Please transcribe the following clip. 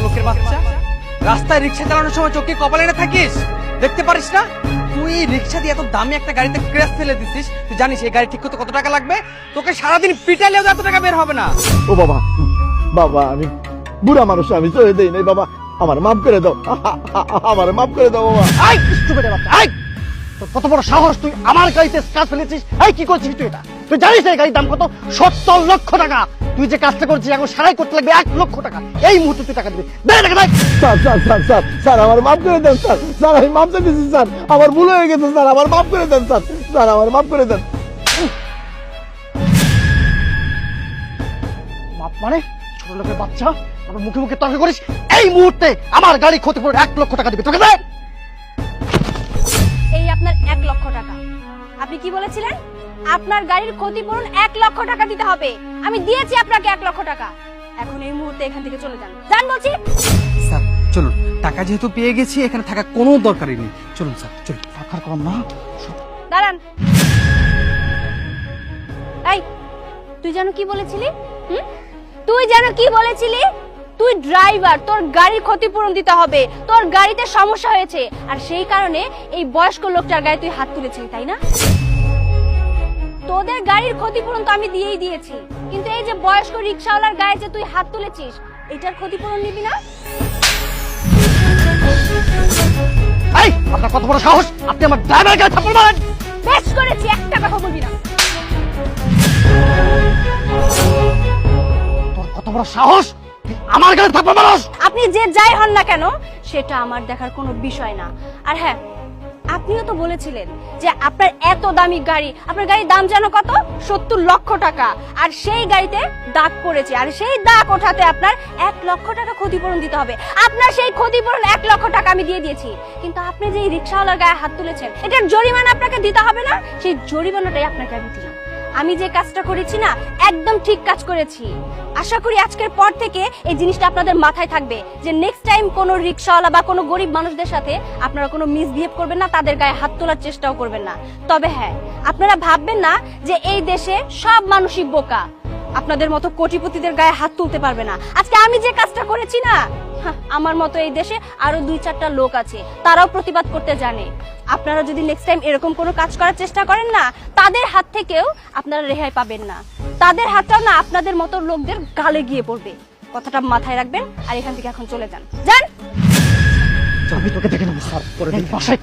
লোকের বাচ্চা, রাস্তায় রিক্সা চালানোর সময় চোখে কপালে না থাকিস, দেখতে পারিস না? তুই রিক্সা দিয়ে এত দামি একটা গাড়িতে ক্র্যাশ ফেলে দিছিস, তুই জানিস এই গাড়ি ঠিক করতে কত টাকা লাগবে? তোকে সারাদিন পিটাইলেও এত টাকা বের হবে না। ও বাবা, বাবা আমি বুড়া মানুষ, আমি চলে দেই নাই বাবা, আমার মাফ করে দাও, আমার মাফ করে দাও বাবা। কত বড় সাহস, তুই আমার গাড়িতে কাজ ফেলেছিস? এই কি করছিস তুই? এটা তুই জানিস এই গাড়ির দাম কত? 70 লক্ষ টাকা। তুই যে কাজটা করছিস এখন সারাই করতে লাগবে 1 লক্ষ টাকা। এই মুহূর্তে তুই টাকা দিবি, দে টাকা দে। Sir sir sir sir sir আমার মাফ করে দেন স্যার, স্যার আমি মাফ চাইতেছি স্যার, আমার ভুল হয়ে গেছে স্যার, আমার মাফ করে দেন স্যার, স্যার আমার মাফ করে দেন। মাপ মানে? ছোট লোকের বাচ্চা, আমার মুখে মুখে তর্ক করিস? এই মুহূর্তে আমার গাড়ি ক্ষতিপূরণ 1 লক্ষ টাকা দিবি, তোকে দে। এই আপনার 1 লক্ষ টাকা। আপনি কি বলেছিলেন? আপনার গাড়ির ক্ষতিপূরণ 1 লক্ষ টাকা দিতে হবে। আমি দিয়েছি আপনাকে 1 লক্ষ টাকা। এখন এই মুহূর্তে এখান থেকে চলে যান, যান বলছি। স্যার চলুন, টাকা যেহেতু পেয়ে গেছি এখানে থাকা কোনো দরকারই নেই, চলুন স্যার চলুন। টাকার কম না? দাঁড়ান। এই তুই যেন কি বলেছিলি? তুই যেন কি বলেছিলি? তুই ড্রাইভার, তোর গাড়ির ক্ষতিপূরণ দিতে হবে। তোর গাড়িতে সমস্যা হয়েছে আর সেই কারণে এই বয়স্ক লোকটার গায়ে তুই হাত তুলেছিলি, তাই না? তোদের গাড়ির ক্ষতিপূরণ তো আমি দিয়েই দিয়েছি, কিন্তু এই যে বয়স্ক রিকশাওয়ালার গায়ে যে তুই হাত তুলেছিস, এটার ক্ষতিপূরণ নিবি না? এই আপনার কত বড় সাহস, আপনি আমার ড্রাইভারের গায়ে থাপ্পড় মারেন? বেশ করেছি, একটা কথা বলবি না। তোর কত বড় সাহস, তুই আমার গায়ে থাপ্পড় মারস? আপনি যে যাই হন না কেন সেটা আমার দেখার কোনো বিষয় না। আর হ্যাঁ, আপনিও তো বলেছিলেন যে আপনার এত দামি গাড়ি, আপনার গাড়ির দাম জানো কত? 70 লক্ষ টাকা। আর সেই গাড়িতে দাগ পড়েছে, আর সেই দাগ ওঠাতে আপনার 1 লক্ষ টাকা ক্ষতিপূরণ দিতে হবে। আপনার সেই ক্ষতিপূরণ 1 লক্ষ টাকা আমি দিয়ে দিয়েছি, কিন্তু আপনি যে এই রিকশাওয়ালার গায়ে হাত তুলেছেন, এটার জরিমানা আপনাকে দিতে হবে না? সেই জরিমানাটাই আপনাকে আমি দিলাম। আমি যে কাজটা করেছি না, একদম ঠিক কাজ করেছি। আশা করি আজকের পর থেকে এই জিনিসটা আপনাদের মাথায় থাকবে যে নেক্সট টাইম কোনো রিকশাওয়ালা বা কোনো গরিব মানুষদের সাথে আপনারা কোনো মিসবিহেভ করবেন না, তাদের গায়ে হাত তোলার চেষ্টাও করবেন না। তবে হ্যাঁ, আপনারা ভাববেন না যে এই দেশে সব মানুষই বোকা, আপনাদের মতো কোটিপতিদের গায়ে হাত তুলতে পারবে না। আজকে আমি যে কাজটা করেছি না, আমার মতো এই দেশে আরো 2-4টা লোক আছে, তারাও প্রতিবাদ করতে জানে। আপনারা যদি নেক্সট টাইম এরকম কোনো কাজ করার চেষ্টা করেন না, তাদের হাত থেকেও আপনারা রেহাই পাবেন না। তাদের হাতটাও না আপনাদের মতো লোকদের গালে গিয়ে পড়বে। কথাটা মাথায় রাখবেন আর এখান থেকে এখন চলে যান, যান। আমি তোকে দেখে নেবো স্যার, পরে বাসায়